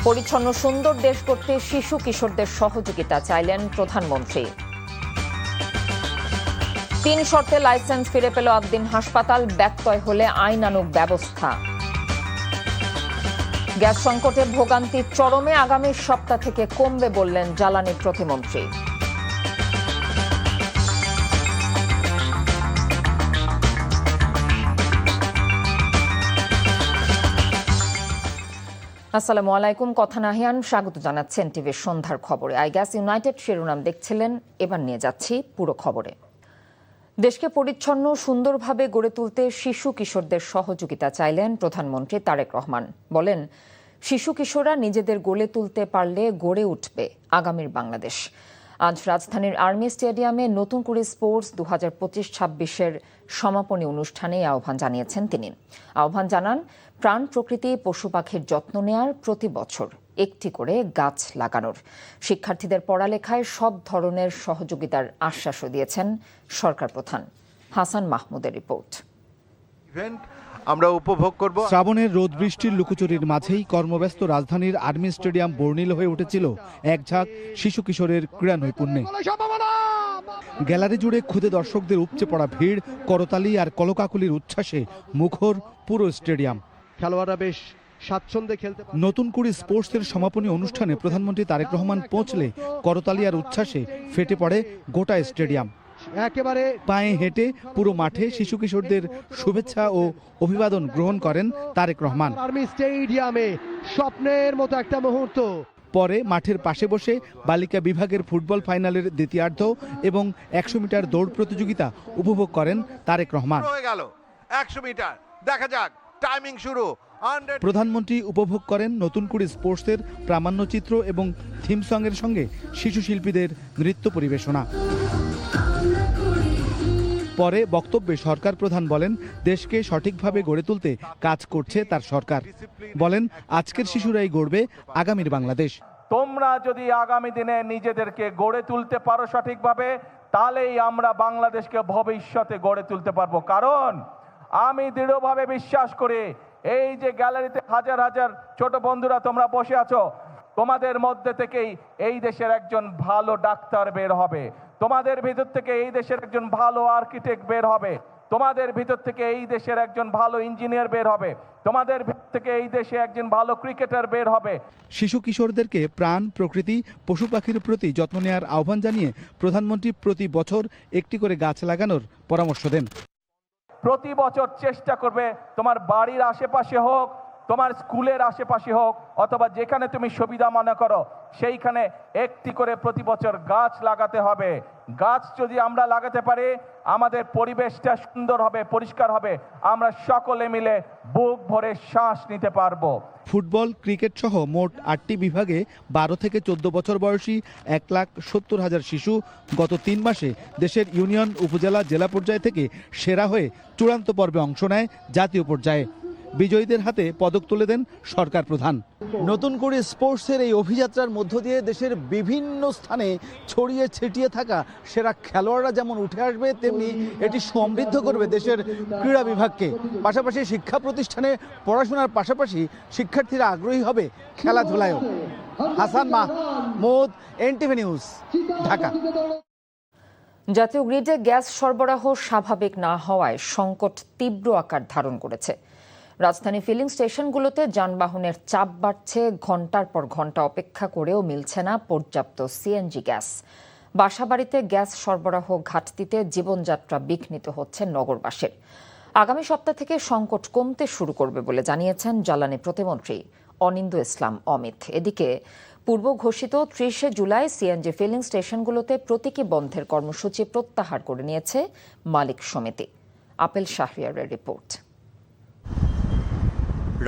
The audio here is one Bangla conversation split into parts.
পরিচ্ছন্ন সুন্দর দেশ গড়তে শিশু কিশোরদের সহযোগিতা চাইলেন প্রধানমন্ত্রী। ৩ শর্তে লাইসেন্স ফিরে পেল একদিন হাসপাতাল, ব্যত্যয় হলে আইনানুগ ব্যবস্থা। গ্যাস সংকটে ভোগান্তি চরমে, আগামী সপ্তাহ থেকে কমবে বললেন জ্বালানি প্রতিমন্ত্রী। আসসালামু আলাইকুম, কথা নাহিয়ান, স্বাগত জানাচ্ছেন টিভির সন্ধ্যার খবরে। গ্যাস ইউনাইটেড শিরোনাম দেখছিলেন, এবার নিয়ে যাচ্ছি পুরো খবরে। দেশকে পরিচ্ছন্ন সুন্দরভাবে গড়ে তুলতে শিশু কিশোরদের সহযোগিতা চাইলেন প্রধানমন্ত্রী তারেক রহমান। বলেন, শিশু কিশোররা নিজেদের গড়ে তুলতে পারলে গড়ে উঠবে আগামীর বাংলাদেশ। আজ রাজধানীর আর্মি স্টেডিয়ামে নতুন করে স্পোর্টস 2025-26-এর সমাপনী অনুষ্ঠানে আহ্বান জানিয়েছেন তিনি। আহ্বান জানান, প্রাণ প্রকৃতি পশু পাখির যত্ন নেয়ার, প্রতি বছর একটি করে গাছ লাগানোর। শিক্ষার্থীদের পড়ালেখায় সব ধরনের সহযোগিতার আশ্বাসও দিয়েছেন সরকার প্রধান। হাসান মাহমুদের রিপোর্ট। আমরা উপভোগ করব। শ্রাবণের রোদ বৃষ্টির লুকোচুরির মাঝেই কর্মব্যস্ত রাজধানীর আর্মি স্টেডিয়াম বর্ণিল হয়ে উঠেছিল এক ঝাঁক শিশু কিশোরের ক্রীড়া নৈপুণ্যে। গ্যালারি জুড়ে ক্ষুদে দর্শকদের উপচে পড়া ভিড়, করতালি আর কলকাকুলির উচ্ছ্বাসে মুখর পুরো স্টেডিয়াম। খেলোয়াড়রা বেশ স্বাচ্ছন্দ্যে খেলতে। নতুন করে স্পোর্টসের সমাপনী অনুষ্ঠানে প্রধানমন্ত্রী তারেক রহমান পৌঁছলে করতালি আর উচ্ছ্বাসে ফেটে পড়ে গোটা স্টেডিয়াম। একেবারে পায়ে হেঁটে পুরো মাঠে শিশু কিশোরদের শুভেচ্ছা ও অভিবাদন গ্রহণ করেন তারেক রহমান। আর্মি স্টেডিয়ামে স্বপ্নের মতো একটা মুহূর্ত। পরে মাঠের পাশে বসে বালিকা বিভাগের ফুটবল ফাইনালের দ্বিতীয়ার্ধ এবং 100 মিটার দৌড় প্রতিযোগিতা উপভোগ করেন তারেক রহমান। 100 মিটার দেখা যাক, টাইমিং শুরু। প্রধানমন্ত্রী উপভোগ করেন নতুন করে স্পোর্টসের প্রামাণ্যচিত্র এবং থিম সঙ্গের সঙ্গে শিশু শিল্পীদের নৃত্য পরিবেশনা। পরে বক্তব্যে সরকার প্রধান বলেন, দেশকে সঠিকভাবে গড়ে তুলতে কাজ করছে তার সরকার। বলেন, আজকের শিশুরাই গড়বে আগামীর বাংলাদেশ। তোমরা যদি আগামী দিনে নিজেদেরকে গড়ে তুলতে পারো সঠিকভাবে, তাহলেই আমরা বাংলাদেশকে ভবিষ্যতে গড়ে তুলতে পারবো। কারণ আমি দৃঢ়ভাবে বিশ্বাস করি, এই যে গ্যালারিতে হাজার হাজার ছোট বন্ধুরা তোমরা বসে আছো, তোমাদের মধ্যে থেকেই এই দেশের একজন ভালো ডাক্তার বের হবে, তোমাদের ভিতর থেকে এই দেশের একজন ভালো আর্কিটেক্ট বের হবে, তোমাদের ভিতর থেকে এই দেশের একজন ভালো ইঞ্জিনিয়ার বের হবে, তোমাদের ভিতর থেকে এই দেশে একজন ভালো ক্রিকেটার বের হবে। শিশু কিশোরদেরকে প্রাণ প্রকৃতি পশু পাখির প্রতি যত্ন নেওয়ার আহ্বান জানিয়ে প্রধানমন্ত্রী প্রতি বছর একটি করে গাছ লাগানোর পরামর্শ দেন। প্রতি বছর চেষ্টা করবে, তোমার বাড়ির আশেপাশে হোক, তোমার স্কুলের আশেপাশে হোক, অথবা যেখানে তুমি সুবিধা মনে করো, সেইখানে একটি করে প্রতি বছর গাছ লাগাতে হবে। গাছ যদি আমরা লাগাতে পারি, আমাদের পরিবেশটা সুন্দর হবে, পরিষ্কার হবে, আমরা সকলে মিলে বুক ভরে শ্বাস নিতে পারবো। ফুটবল, ক্রিকেট সহ মোট 8টি বিভাগে 12 থেকে 14 বছর বয়সী 1,70,000 শিশু গত 3 মাসে দেশের ইউনিয়ন, উপজেলা, জেলা পর্যায় থেকে সেরা হয়ে চূড়ান্ত পর্বে অংশ নেয় জাতীয় পর্যায়ে। বিজয়ীদের হাতে পদক তুলে দেন সরকার প্রধান। নতুন করে স্পোর্টসের এই অভিযাত্রার মধ্য দিয়ে দেশের বিভিন্ন স্থানে ছড়িয়ে ছিটিয়ে থাকা সেরা খেলোয়াড়রা যেমন উঠে আসবে, তেমনি এটি সমৃদ্ধ করবে দেশের ক্রীড়া বিভাগকে। পাশাপাশি শিক্ষা প্রতিষ্ঠানে পড়াশোনার পাশাপাশি শিক্ষার্থীরা আগ্রহী হবে খেলাধুলায়ও। Hasan Mahmud, NTV news, Dhaka. জাতীয় গ্রিডে গ্যাস সরবরাহ স্বাভাবিক না হওয়ায় সংকট তীব্র আকার ধারণ করেছে। রাজধানী ফিলিং স্টেশনগুলোতে যানবাহনের চাপ বাড়ছে, ঘন্টার পর ঘন্টা অপেক্ষা করেও মিলছে না পর্যাপ্ত সিএনজি গ্যাস। বাসাবাড়িতে গ্যাস সরবরাহ ঘাটতিতে জীবনযাত্রা বিঘ্নিত হচ্ছে নগরবাসীর। আগামী সপ্তাহ থেকে সংকট কমতে শুরু করবে বলে জানিয়েছেন জ্বালানি প্রতিমন্ত্রী অনিন্দ্য ইসলাম অমিত। এদিকে পূর্ব ঘোষিত 30 জুলাই সিএনজি ফিলিং স্টেশনগুলোতে প্রতীকী বন্ধের কর্মসূচি প্রত্যাহার করে নিয়েছে মালিক সমিতি। আপেল শাহরিয়ারের রিপোর্ট।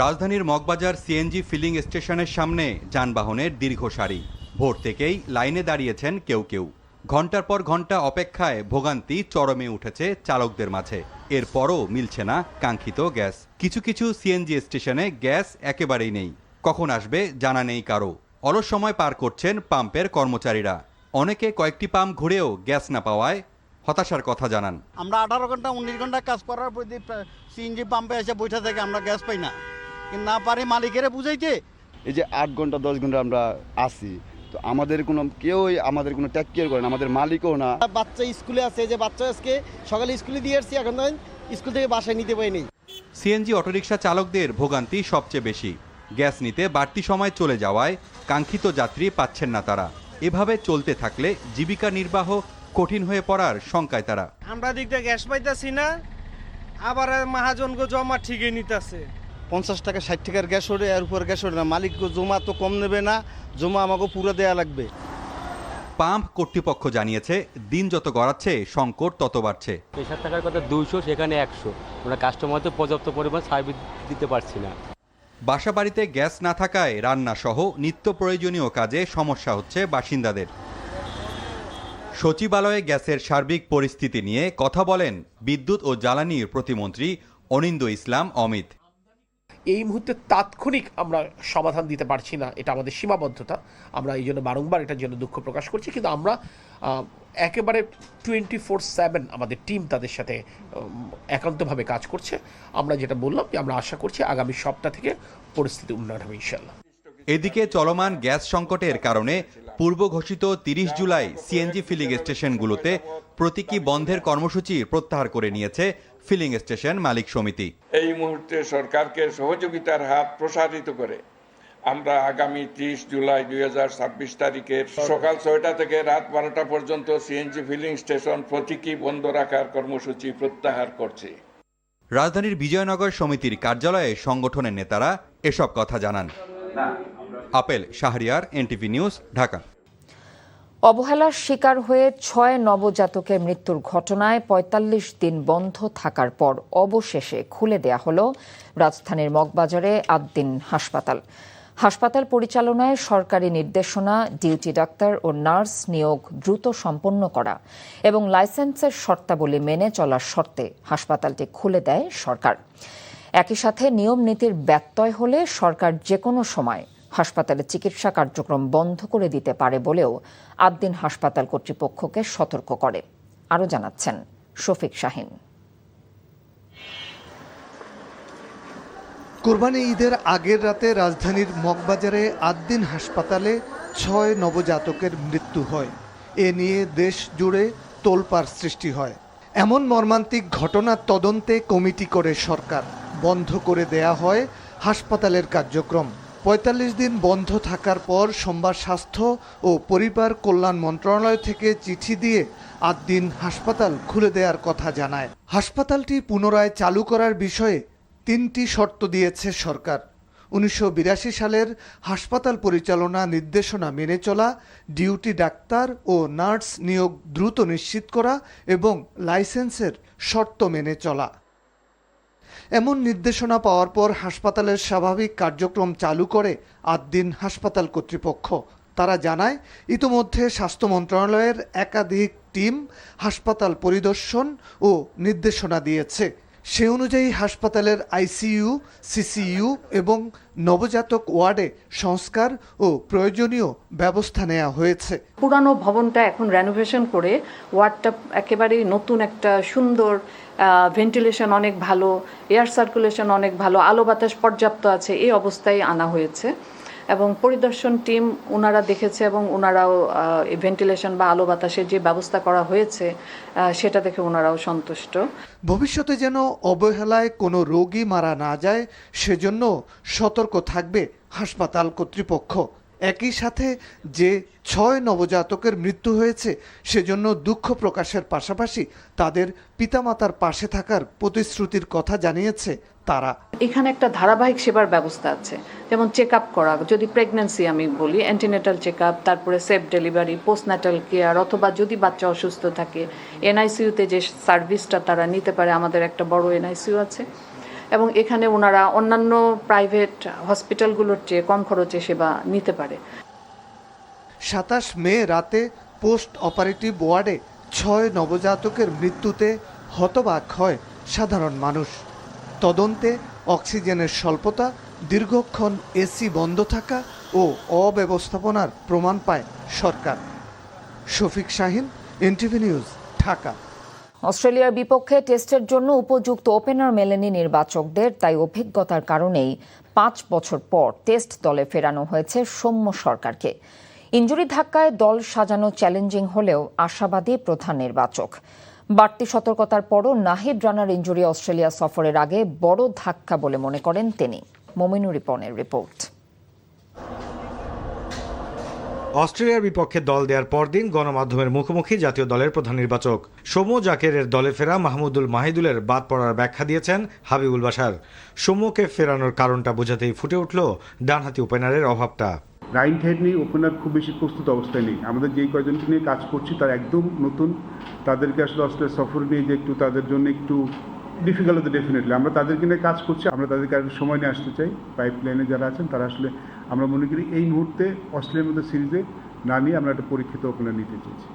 রাজধানীর মগবাজার সিএনজি ফিলিং স্টেশনের সামনে যানবাহনের দীর্ঘ সারি। ভোর থেকেই লাইনে দাঁড়িয়েছেন কেউ কেউ। ঘন্টার পর ঘন্টা অপেক্ষায় ভোগান্তি চরমে উঠেছে চালকদের মাঝে। এরপরও মিলছে না কাঙ্ক্ষিত গ্যাস। কিছু কিছু সিএনজি স্টেশনে গ্যাস একেবারেই নেই। কখন আসবে জানা নেই কারো। অলস সময় পার করছেন পাম্পের কর্মচারীরা। অনেকে কয়েকটি পাম্প ঘুরেও গ্যাস না পাওয়ায় হতাশার কথা জানান। আমরা 18 ঘন্টা 19 ঘন্টা কাজ করার পর সিএনজি পাম্পে এসে বৈঠা থেকে আমরা গ্যাস পাই না, কিন্তু না পারি মালিকেরে বুঝাইতে এই যে 8 ঘন্টা 10 ঘন্টা আমরা আসি, তো আমাদের কোনো টেক কেয়ার করে না, আমাদের মালিকও না। বাচ্চা স্কুলে আছে, যে বাচ্চা আজকে সকালে স্কুলে দিয়ে আসছি, এখন স্কুল থেকে বাসায় নিতে পারিনি। সিএনজি অটোরিকশা চালকদের ভোগান্তি সবচেয়ে বেশি। গ্যাস নিতে বাড়তি সময় চলে যাওয়ায় কাঙ্ক্ষিত যাত্রী পাচ্ছেন না তারা। এভাবে চলতে থাকলে জীবিকা নির্বাহ কঠিন হয়ে পড়ার শঙ্কায় তারা। আমরা দিকটা গ্যাস পাইতাছি না, আবার মহাজনকে জমা ঠিকই নিতেছে। 50 টাকা 60 টাকার গ্যাস ওঠে, এর উপর গ্যাস ওঠে না। মালিক জমা তো কম নেবে না, জমা আমাকে পুরো দেয়া লাগবে। পাম্প কর্তৃপক্ষ জানিয়েছে, দিন যত গড়াচ্ছে সংকট তত বাড়ছে। 60 টাকার কথা 200, সেখানে 100। আমরা কাস্টমারদের পর্যাপ্ত পরিমাণ সার্ভিস দিতে পারছি না। বাসাবাড়িতে গ্যাস না থাকায় রান্না সহ নিত্য প্রয়োজনীয় কাজে সমস্যা হচ্ছে বাসিন্দাদের। সচিবালয়ে গ্যাসের সার্বিক পরিস্থিতি নিয়ে কথা বলেন বিদ্যুৎ ও জ্বালানি প্রতিমন্ত্রী অনিন্দ্য ইসলাম অমিত। এই মুহূর্তে তাৎক্ষণিক আমরা সমাধান দিতে পারছি না, এটা আমাদের সীমাবদ্ধতা। আমরা এই জন্য বারংবার এটার জন্য দুঃখ প্রকাশ করছি, কিন্তু আমরা একেবারে 24/7 আমাদের টিম তাদের সাথে একান্তভাবে কাজ করছে। আমরা যেটা বললাম যে আমরা আশা করছি আগামী সপ্তাহ থেকে পরিস্থিতি উন্নয়ন হবে ইনশাল্লাহ। এদিকে চলমান গ্যাস সংকটের কারণে পূর্ব ঘোষিত 30 জুলাই সিএনজি ফিলিং স্টেশনগুলোতে প্রতীকী বন্ধের কর্মসূচি প্রত্যাহার করে নিয়েছে ফিলিং স্টেশন মালিক সমিতি। এই মুহূর্তে সরকারকে সহযোগিতার হাত প্রসারিত করে আমরা আগামী 30 জুলাই 2026 তারিখের সকাল 6টা থেকে রাত 12টা পর্যন্ত সিএনজি ফিলিং স্টেশন প্রতীকী বন্ধ রাখার কর্মসূচি প্রত্যাহার করছি। রাজধানীর বিজয়নগর সমিতির কার্যালয়ে সংগঠনের নেতারা এসব কথা জানান। Apple Shahriar, NTV news, Dhaka. অবহেলার শিকার হয়ে 6 নবজাতকের মৃত্যুর ঘটনায় 45 দিন বন্ধ থাকার পর অবশেষে খুলে দেয়া হলো রাজধানীর মগবাজারে আদ্দিন হাসপাতাল। হাসপাতাল পরিচালনায় সরকারি নির্দেশনা, ডিউটি ডাক্তার ও নার্স নিয়োগ দ্রুত সম্পন্ন করা এবং লাইসেন্সের শর্তাবলী মেনে চলার শর্তে হাসপাতালটি খুলে দেয় সরকার। একই সাথে নিয়ম নীতির ব্যত্যয় হলে সরকার যে কোনো সময় হাসপাতালে চিকিৎসা কার্যক্রম বন্ধ করে দিতে পারে বলেও আদ্দিন হাসপাতাল কর্তৃপক্ষকে সতর্ক করে। আরও জানাচ্ছেন শফিক শাহিন। কোরবানি ঈদের আগের রাতে রাজধানীর মগবাজারে আদ্দিন হাসপাতালে 6 নবজাতকের মৃত্যু হয়। এ নিয়ে দেশ জুড়ে তোলপাড় সৃষ্টি হয়। এমন মর্মান্তিক ঘটনার তদন্তে কমিটি করে সরকার বন্ধ করে দেয়া হয় হাসপাতালের কার্যক্রম। 45 দিন বন্ধ থাকার পর সোমবার স্বাস্থ্য ও পরিবার কল্যাণ মন্ত্রণালয় থেকে চিঠি দিয়ে আদ্দিন হাসপাতাল খুলে দেওয়ার কথা জানায়। হাসপাতালটি পুনরায় চালু করার বিষয়ে 3টি শর্ত দিয়েছে সরকার। 1982 সালের হাসপাতাল পরিচালনা নির্দেশনা মেনে চলা, ডিউটি ডাক্তার ও নার্স নিয়োগ দ্রুত নিশ্চিত করা এবং লাইসেন্সের শর্ত মেনে চলা। এমন নির্দেশনা পাওয়ার পর হাসপাতালের স্বাভাবিক কার্যক্রম চালু করে আদ্দিন হাসপাতাল কর্তৃপক্ষ। তারা জানায়, ইতোমধ্যে স্বাস্থ্য মন্ত্রণালয়ের একাধিক টিম হাসপাতাল পরিদর্শন ও নির্দেশনা দিয়েছে। সে অনুযায়ী হাসপাতালের আইসিইউ, সিসিইউ এবং নবজাতক ওয়ার্ডে সংস্কার ও প্রয়োজনীয় ব্যবস্থা নেওয়া হয়েছে। পুরানো ভবনটা এখন রেনোভেশন করে ওয়ার্ডটা একেবারেই নতুন একটা সুন্দর, ভেন্টিলেশন অনেক ভালো, এয়ার সার্কুলেশন অনেক ভালো, আলো বাতাস পর্যাপ্ত আছে, এই অবস্থায় আনা হয়েছে। এবং পরিদর্শন টিম ওনারা দেখেছে এবং ওনারাও ভেন্টিলেশন বা আলো বাতাসের যে ব্যবস্থা করা হয়েছে সেটা দেখে ওনারাও সন্তুষ্ট। ভবিষ্যতে যেন অবহেলায় কোনো রোগী মারা না যায় সেজন্য সতর্ক থাকবে হাসপাতাল কর্তৃপক্ষ। একই সাথে যে 6 নবজাতকের মৃত্যু হয়েছে সেজন্য দুঃখ প্রকাশের পাশাপাশি তাদের পিতামাতার পাশে থাকার প্রতিশ্রুতির কথা জানিয়েছে তারা। এখানে একটা ধারাবাহিক সেবার ব্যবস্থা আছে, যেমন চেক আপ করা, যদি প্রেগন্যান্সি আমি বলি অ্যান্টিনেটাল চেক আপ, তারপরে সেফ ডেলিভারি, পোস্টন্যাটাল কেয়ার, অথবা যদি বাচ্চা অসুস্থ থাকে এনআইসিইউতে যে সার্ভিসটা তারা নিতে পারে, আমাদের একটা বড় এনআইসিইউ আছে এবং এখানে ওনারা অন্যান্য প্রাইভেট হসপিটালগুলোর চেয়ে কম খরচে সেবা নিতে পারে। 27 মে রাতে পোস্ট অপারেটিভ ওয়ার্ডে 6 নবজাতকের মৃত্যুতে হতবাক হয় সাধারণ মানুষ। তদন্তে অক্সিজেনের স্বল্পতা, দীর্ঘক্ষণ এসি বন্ধ থাকা ও অব্যবস্থাপনার প্রমাণ পায় সরকার। Shafiq Shahin, NTV news, Dhaka. অস্ট্রেলিয়ার বিপক্ষে টেস্টের জন্য উপযুক্ত ওপেনার মেলেনি নির্বাচকদের, তাই অভিজ্ঞতার কারণেই 5 বছর পর টেস্ট দলে ফেরানো হয়েছে সৌম্য সরকারকে। ইনজুরি ধাক্কায় দল সাজানো চ্যালেঞ্জিং হলেও আশাবাদী প্রধান নির্বাচক। বাড়তি সতর্কতার পরও নাহিদ রানার ইনজুরি অস্ট্রেলিয়া সফরের আগে বড় ধাক্কা বলে মনে করেন তিনি। মমিনুর রিপনের রিপোর্ট। অস্ট্রেলিয়ার বিপক্ষে দল দেওয়ার পরদিন গণমাধ্যমের মুখোমুখি জাতীয় দলের প্রধান নির্বাচক সৌম্য জাকেরের দলে ফেরা মাহমুদুল মাহিদুলের বাদ পড়ার ব্যাখ্যা দিয়েছেন হাবিবুল বাশার। সৌম্যকে ফেরানোর কারণটা বোঝাতেই ফুটে উঠল ডানহাতি ওপেনারের অভাবটা। রাইট হ্যান্ড নিয়ে ওপেনার খুব বেশি প্রস্তুত অবস্থায় নেই। আমাদের যেই কয়জনকে নিয়ে কাজ করছি তার একদম নতুন, তাদেরকে আসলে অস্ট্রেলিয়া সফর নিয়ে যে একটু তাদের জন্য একটু ডিফিকাল্ট হতে ডেফিনেটলি। আমরা তাদেরকে নিয়ে কাজ করছি, আমরা তাদেরকে আর সময় নিয়ে আসতে চাই। পাইপ লাইনে যারা আছেন তারা আসলে আমরা মনে করি এই মুহূর্তে অস্ট্রেলিয়ার মধ্যে সিরিজে না নিয়ে আমরা একটা পরীক্ষিত ওপেনার নিতে চেয়েছি।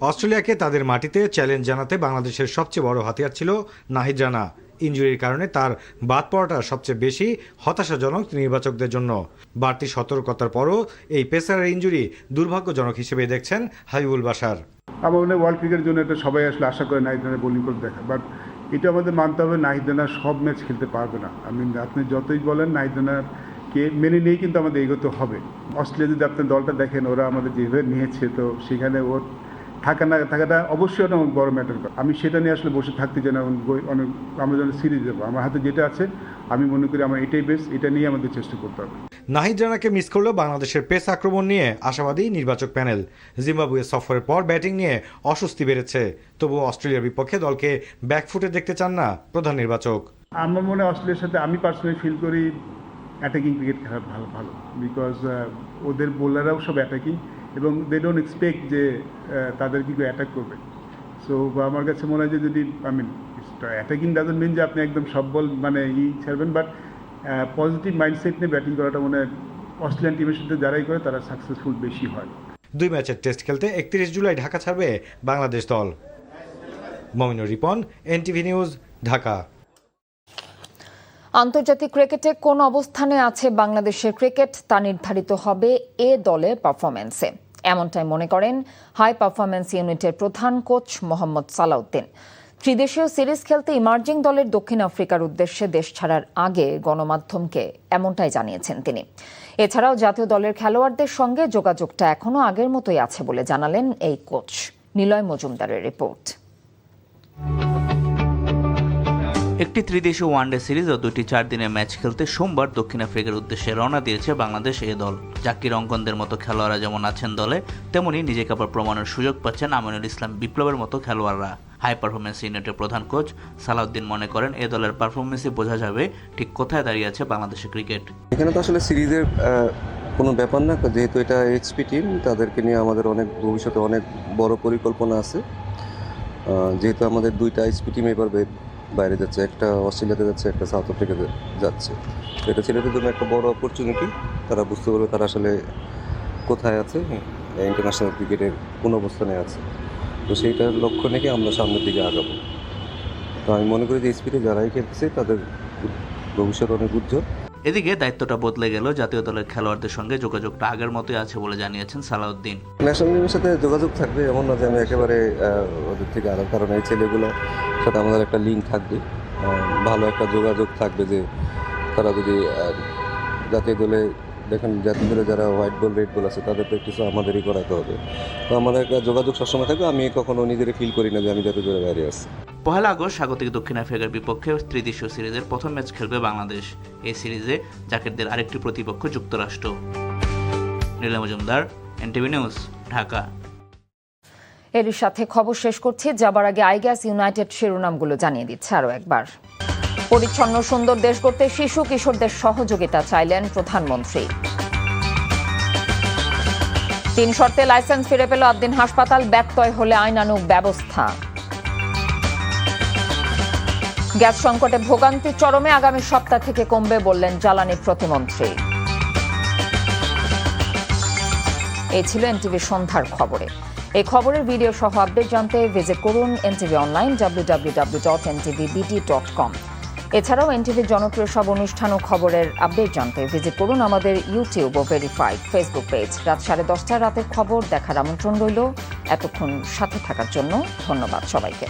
অস্ট্রেলিয়াকে তাদের মাটিতে চ্যালেঞ্জ জানাতে বাংলাদেশের সবচেয়ে বড় হাতিয়ার ছিল নাহিদ রানা। ইনজুরির কারণে তার বাদ পড়াটা সবচেয়ে বেশি হতাশাজনক নির্বাচকদের জন্য। বাড়তি সতর্কতার পরও এই পেসারের ইনজুরি দুর্ভাগ্যজনক হিসেবে দেখছেন হাবিবুল বাশার। আমার মনে হয় ওয়ার্ল্ড ক্রিকেটের জন্য এটা সবাই আসলে আশা করে নাহিদ রানা বোলিং করে দেখা, বাট এটা আমাদের মানতে হবে নাহিদ রানা সব ম্যাচ খেলতে পারবে না। আপনি যতই বলেন নাহিদ রানাকে মেনে নিয়েই কিন্তু আমাদের এগোতে হবে। অস্ট্রেলিয়া যদি আপনার দলটা দেখেন, ওরা আমাদের যেভাবে নিয়েছে, তো সেখানে ওর থাকাটা অবশ্যই একটা বড় ম্যাটার করে। আমি সেটা নিয়ে আসলে বসে থাকতে চাই না। অনেক আমরা যেন সিরিজ দেবো, আমার হাতে যেটা আছে আমি মনে করি আমার এটাই বেস্ট, এটা নিয়ে আমাদের চেষ্টা করতে হবে। নাহিদ রানাকে মিস করলেও বাংলাদেশের পেস আক্রমণ নিয়ে আশাবাদী নির্বাচক প্যানেল। জিম্বাবুয়ে সফরের পর ব্যাটিং নিয়ে অস্বস্তি বেড়েছে, তবুও অস্ট্রেলিয়ার বিপক্ষে দলকে ব্যাকফুটে দেখতে চান না প্রধান নির্বাচক। আমার মনে হয় অস্ট্রেলিয়ার সাথে আমি পার্সোনালি ফিল করি অ্যাটাকিং ক্রিকেট খেলা ভালো, বিকজ ওদের বোলাররাও সব অ্যাটাকিং এবং দে ডোন্ট এক্সপেক্ট যে তাদের কি অ্যাটাক করবে। সো আমার কাছে মনে হয় যে যদি অ্যাটাকিং ডাজন্ট মিন যে আপনি একদম সব বল ছাড়বেন, বাট পজিটিভ মাইন্ডসেট নিয়ে ব্যাটিং করাটা মনে হয় অস্ট্রেলিয়ান টিমের সাথে যারাই করে তারা সাকসেসফুল বেশি হয়। 2 ম্যাচের টেস্ট খেলতে 31 জুলাই ঢাকা ছাড়বে বাংলাদেশ দল। Mominur Ripon, NTV news, Dhaka. আন্তর্জাতিক ক্রিকেটে কোন অবস্থানে আছে বাংলাদেশের ক্রিকেট তা নির্ধারিত হবে এ দলের পারফরম্যান্সে, এমনটাই মনে করেন হাই পারফরম্যান্স ইউনিটের প্রধান কোচ মোহাম্মদ সালাউদ্দিন। ত্রিদেশীয় সিরিজ খেলতে ইমার্জিং দলের দক্ষিণ আফ্রিকার উদ্দেশ্যে দেশ ছাড়ার আগে গণমাধ্যমকে এমনটাই জানিয়েছেন তিনি। এছাড়াও জাতীয় দলের খেলোয়াড়দের সঙ্গে যোগাযোগটা এখনো আগের মতোই আছে বলে জানালেন এই কোচ। নিলয় মজুমদারের রিপোর্ট। একটি ত্রিদেশীয় ওয়ানডে সিরিজ ও 2টি 4 দিনের ম্যাচ খেলতে সোমবার দক্ষিণ আফ্রিকার উদ্দেশ্যে রওনা দিয়েছে বাংলাদেশ এ দল। জাকির অঙ্কনদের মতো খেলোয়াড়রা যেমন আছেন দলে, তেমনি নিজেকে আবার প্রমাণের সুযোগ পাচ্ছেন আমিনুল ইসলাম বিপ্লবের মতো খেলোয়াড়রা। হাই পারফরমেন্স ইউনিটের প্রধান কোচ সালাউদ্দিন মনে করেন এ দলের পারফরমেন্সে বোঝা যাবে ঠিক কোথায় দাঁড়িয়ে আছে বাংলাদেশের ক্রিকেট। এখানে তো আসলে সিরিজের কোনো ব্যাপার না, যেহেতু এটা এক্সপি টিম, তাদেরকে নিয়ে আমাদের অনেক ভবিষ্যতে অনেক বড় পরিকল্পনা আছে। যেহেতু আমাদের 2টা এক্সপি টিম এবার বাইরে যাচ্ছে, একটা অস্ট্রেলিয়াতে যাচ্ছে, একটা সাউথ আফ্রিকাতে যাচ্ছে। এটা ছেলেদের জন্য একটা বড় অপরচুনিটি। তারা বুঝতে পারবে তারা আসলে কোথায় আছে, ইন্টারন্যাশনাল ক্রিকেটের কোন অবস্থানে আছে। তো সেইটার লক্ষ্য রেখে আমরা সামনের দিকে আগাবো। তো আমি মনে করি যে স্পিডে যারাই খেলতেছে তাদের ভবিষ্যৎ অনেক উজ্জ্বল। এদিকে দায়িত্বটা বদলে গেল, জাতীয় দলের খেলোয়াড়দের সঙ্গে যোগাযোগটা আগের মতোই আছে বলে জানিয়েছেন সালাউদ্দিন। ন্যাশনাল টিমের সাথে যোগাযোগ থাকবে, এমন না যে আমি একেবারে ওদের থেকে আলাদা, কারণ এই ছেলেগুলোর সাথে আমাদের একটা লিঙ্ক থাকবে, ভালো একটা যোগাযোগ থাকবে। যে তারা যদি জাতীয় দলে দেখেন, জাতীয় দলে যারা হোয়াইট বল রেড বল আছে তাদের প্র্যাকটিসও আমাদেরই করাতে হবে। তো আমাদের একটা যোগাযোগ সবসময় থাকবে। আমি কখনো নিজেদের ফিল করি না যে আমি জাতীয় দলে বাইরে আসছি। 1 আগস্ট স্বাগতিক দক্ষিণ আফ্রিকার বিপক্ষে ত্রিদেশীয় সিরিজের প্রথম ম্যাচ খেলবে বাংলাদেশ। এই সিরিজে জাকিরদের আরেকটি প্রতিপক্ষ যুক্তরাষ্ট্র। নীলা মজুমদার, এনটিভি নিউজ, ঢাকা। এর সাথে খবর শেষ করছি, যাবার আগে আইগ্যাস ইউনাইটেড শিরোনামগুলো জানিয়ে দিচ্ছে আরও একবার। পরিচ্ছন্ন সুন্দর দেশ গড়তে শিশু কিশোরদের সহযোগিতা চাইলেন প্রধানমন্ত্রী। 3 শর্তে লাইসেন্স ফিরে পেল আদ্দিন হাসপাতাল, ব্যত্যয় হলে আইনানুগ ব্যবস্থা। গ্যাস সংকটে ভোগান্তি চরমে, আগামী সপ্তাহ থেকে কমবে বললেন জ্বালানি প্রতিমন্ত্রী। এই ছিল এনটিভি সন্ধ্যার খবরে। এই খবরের ভিডিও সহ আপডেট জানতে ভিজিট করুন এনটিভি অনলাইন www.ntvbt.com। এছাড়াও এনটিভির জনপ্রিয় সব অনুষ্ঠান ও খবরের আপডেট জানতে ভিজিট করুন আমাদের ইউটিউব ও ভেরিফাইড ফেসবুক পেজ। রাত 10:30 রাতের খবর দেখার আমন্ত্রণ রইল। এতক্ষণ সাথে থাকার জন্য ধন্যবাদ সবাইকে।